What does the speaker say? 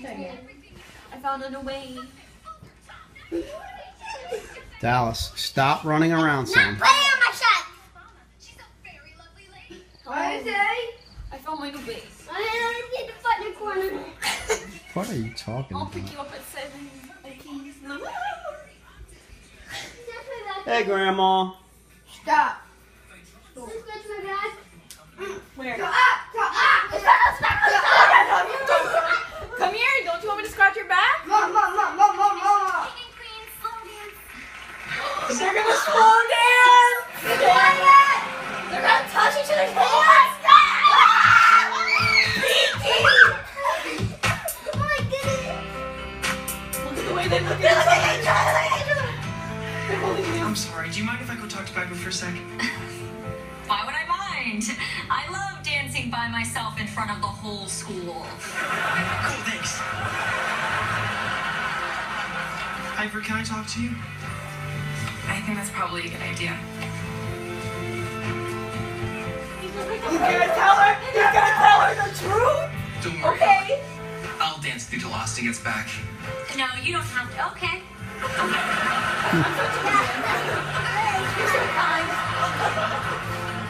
I found a new way. Dallas, stop running around, son. Not playing on my shot. What is it? I found my new base. I don't get the foot in the corner. What are you talking I'll about? pick you up at 7. Hey, Grandma. Stop. Just touch my bag. Where? Go up. Come here. Don't you want me to scratch your back? Mom. They're gonna slow dance. They're gonna touch each other's hands. Oh my goodness. Look at the way they look at each other. They're holding me. I'm sorry, do you mind if I go talk to Piper for a sec? Why would I mind? I love dancing by myself in front of the whole school. Cool, thanks. Piper, can I talk to you? I think that's probably a good idea. You gonna tell her? You're gonna tell her the truth? Don't worry. Okay. I'll dance with you till Austin gets back. No, you don't have to. Okay. I'm such a